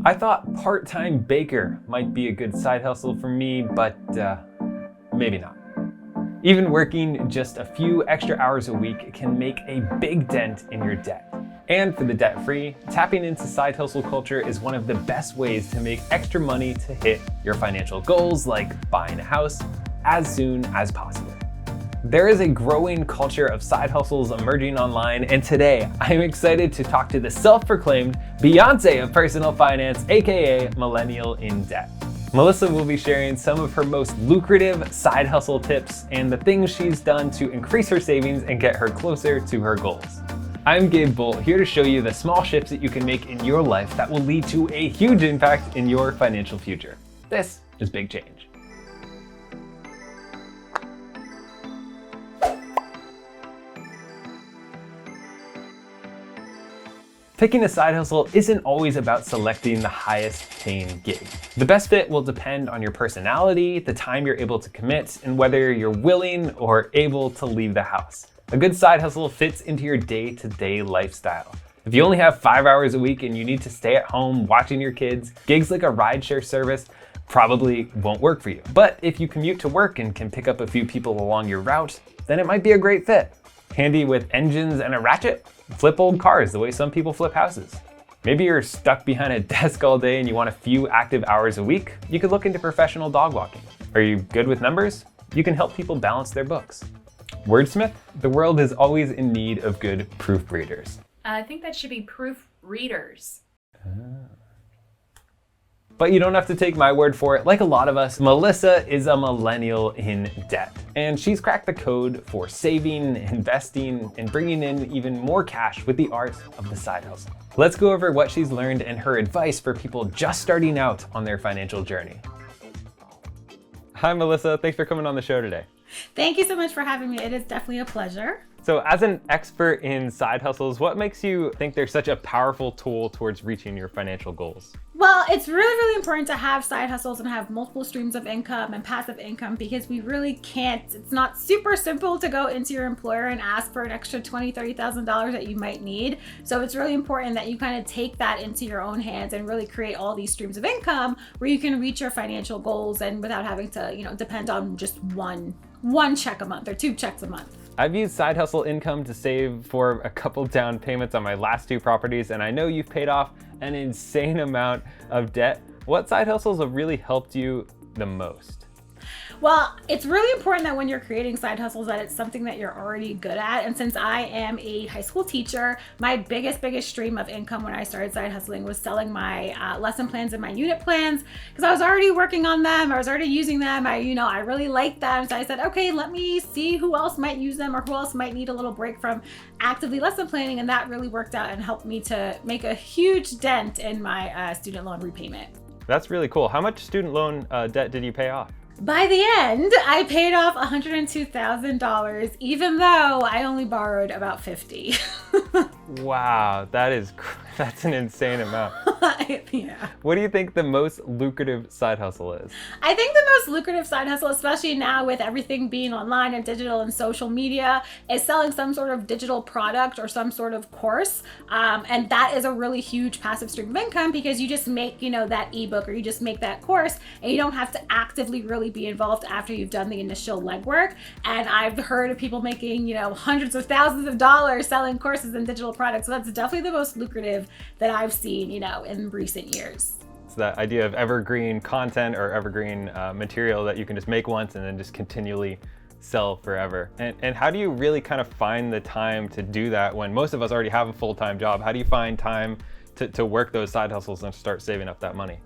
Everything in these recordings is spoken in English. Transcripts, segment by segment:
I thought part-time baker might be a good side hustle for me, but maybe not. Even working just a few extra hours a week can make a big dent in your debt. And for the debt-free, tapping into side hustle culture is one of the best ways to make extra money to hit your financial goals, like buying a house, as soon as possible. There is a growing culture of side hustles emerging online, and today I am excited to talk to the self-proclaimed Beyonce of personal finance, aka Millennial in Debt. Melissa will be sharing some of her most lucrative side hustle tips and the things she's done to increase her savings and get her closer to her goals. I'm Gabe Bolt, here to show you the small shifts that you can make in your life that will lead to a huge impact in your financial future. This is Big Change. Picking a side hustle isn't always about selecting the highest paying gig. The best fit will depend on your personality, the time you're able to commit, and whether you're willing or able to leave the house. A good side hustle fits into your day-to-day lifestyle. If you only have 5 hours a week and you need to stay at home watching your kids, gigs like a rideshare service probably won't work for you. But if you commute to work and can pick up a few people along your route, then it might be a great fit. Handy with engines and a ratchet? Flip old cars the way some people flip houses. Maybe you're stuck behind a desk all day and you want a few active hours a week? You could look into professional dog walking. Are you good with numbers? You can help people balance their books. Wordsmith? The world is always in need of good proofreaders. I think that should be proofreaders. But you don't have to take my word for it. Like a lot of us, Melissa is a millennial in debt. And she's cracked the code for saving, investing, and bringing in even more cash with the art of the side hustle. Let's go over what she's learned and her advice for people just starting out on their financial journey. Hi, Melissa. Thanks for coming on the show today. Thank you so much for having me. It is definitely a pleasure. So as an expert in side hustles, what makes you think they're such a powerful tool towards reaching your financial goals? Well, it's really important to have side hustles and have multiple streams of income and passive income because we really can't, it's not super simple to go into your employer and ask for an extra $20,000, $30,000 that you might need. So it's really important that you kind of take that into your own hands and really create all these streams of income where you can reach your financial goals and without having to, depend on just one check a month or 2 checks a month. I've used side hustle income to save for a couple down payments on my last 2 properties, and I know you've paid off an insane amount of debt. What side hustles have really helped you the most? Well, it's really important that when you're creating side hustles that it's something that you're already good at. And since I am a high school teacher, my biggest stream of income when I started side hustling was selling my lesson plans and my unit plans because I was already working on them. I was already using them. I really liked them. So I said, okay, let me see who else might use them or who else might need a little break from actively lesson planning. And that really worked out and helped me to make a huge dent in my student loan repayment. That's really cool. How much student loan debt did you pay off? By the end, I paid off $102,000, even though I only borrowed about $50,000. Wow, that's an insane amount. Yeah. What do you think the most lucrative side hustle is? I think the most lucrative side hustle, especially now with everything being online and digital and social media, is selling some sort of digital product or some sort of course. And that is a really huge passive stream of income because you just make, that ebook or you just make that course and you don't have to actively really be involved after you've done the initial legwork. And I've heard of people making, hundreds of thousands of dollars selling courses and digital products. So that's definitely the most lucrative that I've seen, in recent years. It's that idea of evergreen content or evergreen material that you can just make once and then just continually sell forever. And how do you really kind of find the time to do that when most of us already have a full-time job? How do you find time to work those side hustles and start saving up that money?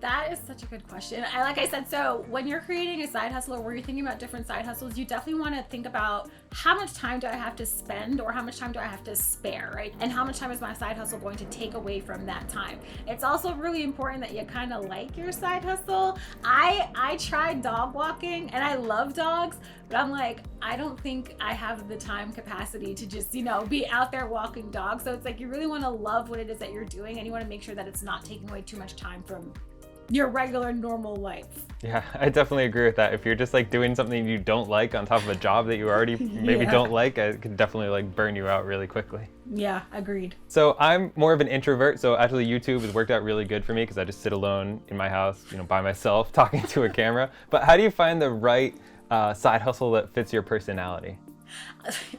That is such a good question. Like I said, so when you're creating a side hustle or where you're thinking about different side hustles, you definitely want to think about how much time do I have to spend or how much time do I have to spare, right? And how much time is my side hustle going to take away from that time? It's also really important that you kind of like your side hustle. I tried dog walking and I love dogs, but I'm like, I don't think I have the time capacity to just, be out there walking dogs. So it's like you really want to love what it is that you're doing and you want to make sure that it's not taking away too much time from your regular normal life. Yeah, I definitely agree with that. If you're just like doing something you don't like on top of a job that you already maybe Yeah. don't like, it could definitely like burn you out really quickly. Yeah, agreed. So I'm more of an introvert, so actually YouTube has worked out really good for me because I just sit alone in my house, by myself, talking to a camera. But how do you find the right side hustle that fits your personality?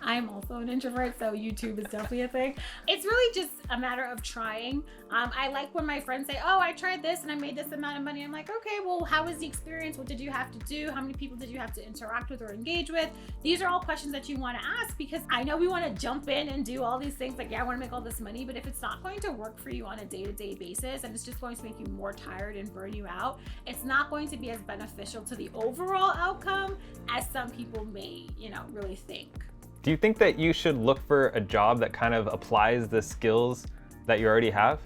I'm also an introvert, so YouTube is definitely a thing. It's really just a matter of trying. I like when my friends say, oh, I tried this and I made this amount of money. I'm like, okay, well, how was the experience? What did you have to do? How many people did you have to interact with or engage with? These are all questions that you want to ask, because I know we want to jump in and do all these things like, yeah, I want to make all this money, but if it's not going to work for you on a day-to-day basis and it's just going to make you more tired and burn you out, it's not going to be as beneficial to the overall outcome as some people may, really think. Do you think that you should look for a job that kind of applies the skills that you already have?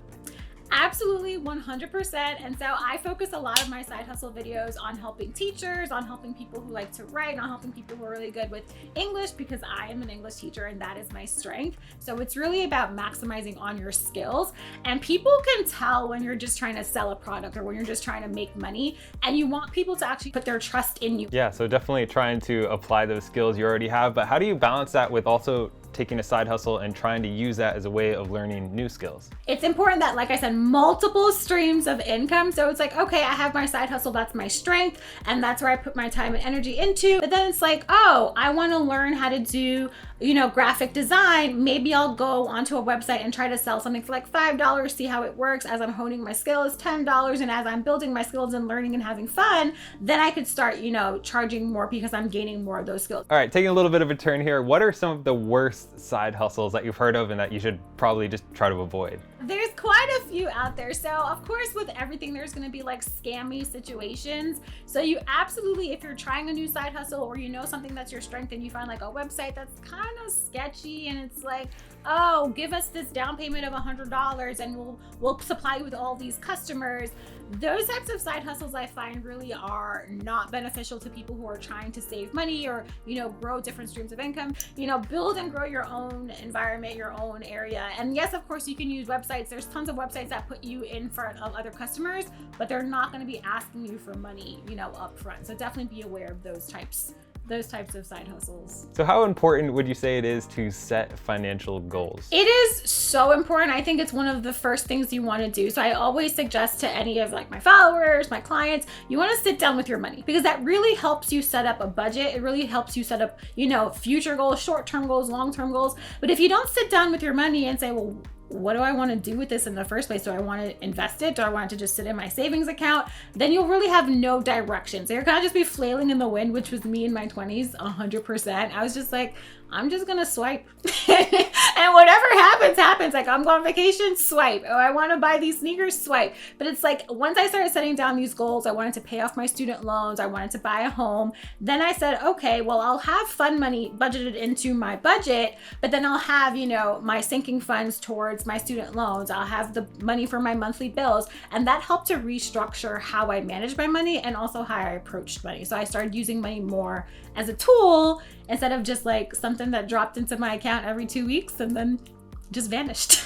Absolutely, 100%. And so I focus a lot of my side hustle videos on helping teachers, on helping people who like to write, on helping people who are really good with English, because I am an English teacher and that is my strength. So it's really about maximizing on your skills. And people can tell when you're just trying to sell a product or when you're just trying to make money, and you want people to actually put their trust in you. Yeah, so definitely trying to apply those skills you already have, but how do you balance that with also taking a side hustle and trying to use that as a way of learning new skills? It's important that, like I said, multiple streams of income. So it's like, okay, I have my side hustle, that's my strength, and that's where I put my time and energy into. But then it's like, oh, I want to learn how to do, graphic design. Maybe I'll go onto a website and try to sell something for like $5, see how it works as I'm honing my skills, $10. And as I'm building my skills and learning and having fun, then I could start, charging more because I'm gaining more of those skills. All right, taking a little bit of a turn here. What are some of the worst side hustles that you've heard of and that you should probably just try to avoid? There's quite a few out there. So of course, with everything, there's going to be like scammy situations. So you absolutely, if you're trying a new side hustle or something that's your strength and you find like a website that's kind of sketchy and it's like, oh, give us this down payment of $100 and we'll supply you with all these customers. Those types of side hustles I find really are not beneficial to people who are trying to save money or, grow different streams of income. Build and grow your own environment, your own area. And yes, of course, you can use websites. There's tons of websites that put you in front of other customers, but they're not going to be asking you for money, up front. So definitely be aware of those types of side hustles. So how important would you say it is to set financial goals? It is so important. I think it's one of the first things you want to do. So I always suggest to any of like my followers, my clients, you want to sit down with your money, because that really helps you set up a budget. It really helps you set up, future goals, short-term goals, long-term goals. But if you don't sit down with your money and say, well, what do I want to do with this in the first place? Do I want to invest it? Do I want it to just sit in my savings account? Then you'll really have no direction. So you're kind of just be flailing in the wind, which was me in my 20s, 100%. I was just like, I'm just going to swipe. And whatever happens. Like, I'm going on vacation, swipe. Oh, I want to buy these sneakers, swipe. But it's like, once I started setting down these goals, I wanted to pay off my student loans. I wanted to buy a home. Then I said, okay, well, I'll have fund money budgeted into my budget, but then I'll have, my sinking funds towards my student loans. I'll have the money for my monthly bills. And that helped to restructure how I manage my money and also how I approached money. So I started using money more as a tool instead of just like something that dropped into my account every 2 weeks and then just vanished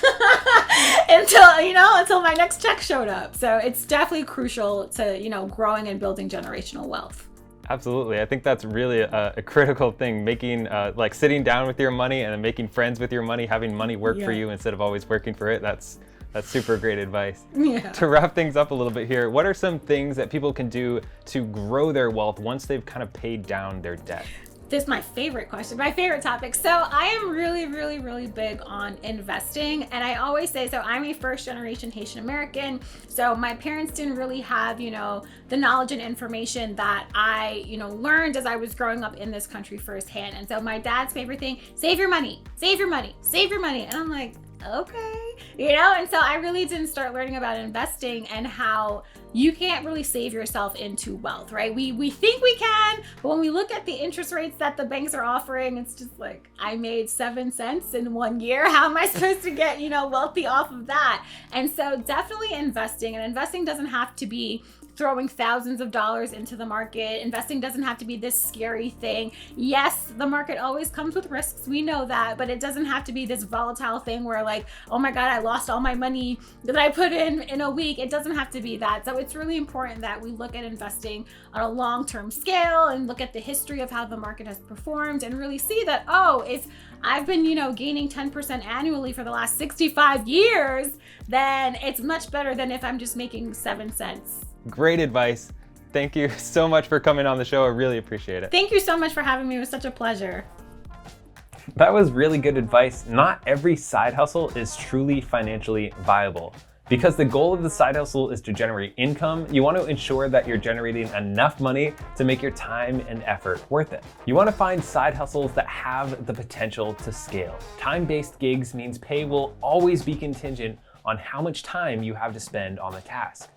until my next check showed up. So it's definitely crucial to, growing and building generational wealth. Absolutely. I think that's really a critical thing, making like sitting down with your money and then making friends with your money, having money work for you instead of always working for it. That's super great advice. Yeah. To wrap things up a little bit here, what are some things that people can do to grow their wealth once they've kind of paid down their debt? This is my favorite question, my favorite topic. So I am really, really, really big on investing. And I always say, so I'm a first generation Haitian American. So my parents didn't really have, the knowledge and information that I, learned as I was growing up in this country firsthand. And so my dad's favorite thing, save your money, save your money, save your money. And I'm like, okay, and so I really didn't start learning about investing and how you can't really save yourself into wealth, right? We think we can, but when we look at the interest rates that the banks are offering, it's just like, I made 7 cents in 1 year. How am I supposed to get, wealthy off of that? And so definitely investing, and investing doesn't have to be throwing thousands of dollars into the market. Investing doesn't have to be this scary thing. Yes, the market always comes with risks. We know that, but it doesn't have to be this volatile thing where like, oh my God, bad, I lost all my money that I put in a week. It doesn't have to be that. So it's really important that we look at investing on a long-term scale and look at the history of how the market has performed and really see that, oh, if I've been, gaining 10% annually for the last 65 years, then it's much better than if I'm just making 7 cents. Great advice. Thank you so much for coming on the show. I really appreciate it. Thank you so much for having me. It was such a pleasure. That was really good advice. Not every side hustle is truly financially viable. Because the goal of the side hustle is to generate income, you want to ensure that you're generating enough money to make your time and effort worth it. You want to find side hustles that have the potential to scale. Time-based gigs means pay will always be contingent on how much time you have to spend on the task.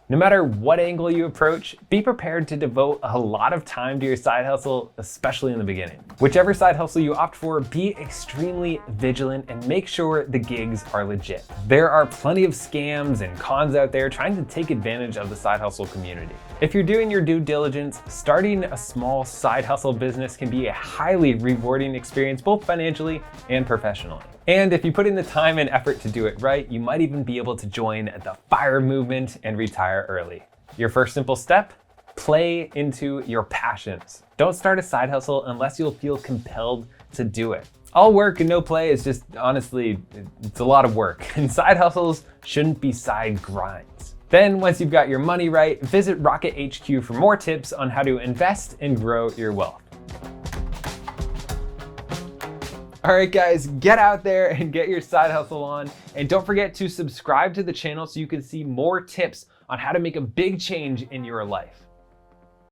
No matter what angle you approach, be prepared to devote a lot of time to your side hustle, especially in the beginning. Whichever side hustle you opt for, be extremely vigilant and make sure the gigs are legit. There are plenty of scams and cons out there trying to take advantage of the side hustle community. If you're doing your due diligence, starting a small side hustle business can be a highly rewarding experience, both financially and professionally. And if you put in the time and effort to do it right, you might even be able to join the FIRE movement and retire early. Your first simple step? Play into your passions. Don't start a side hustle unless you'll feel compelled to do it. All work and no play is just, honestly, it's a lot of work. And side hustles shouldn't be side grinds. Then once you've got your money right, visit Rocket HQ for more tips on how to invest and grow your wealth. All right, guys, get out there and get your side hustle on. And don't forget to subscribe to the channel so you can see more tips on how to make a big change in your life.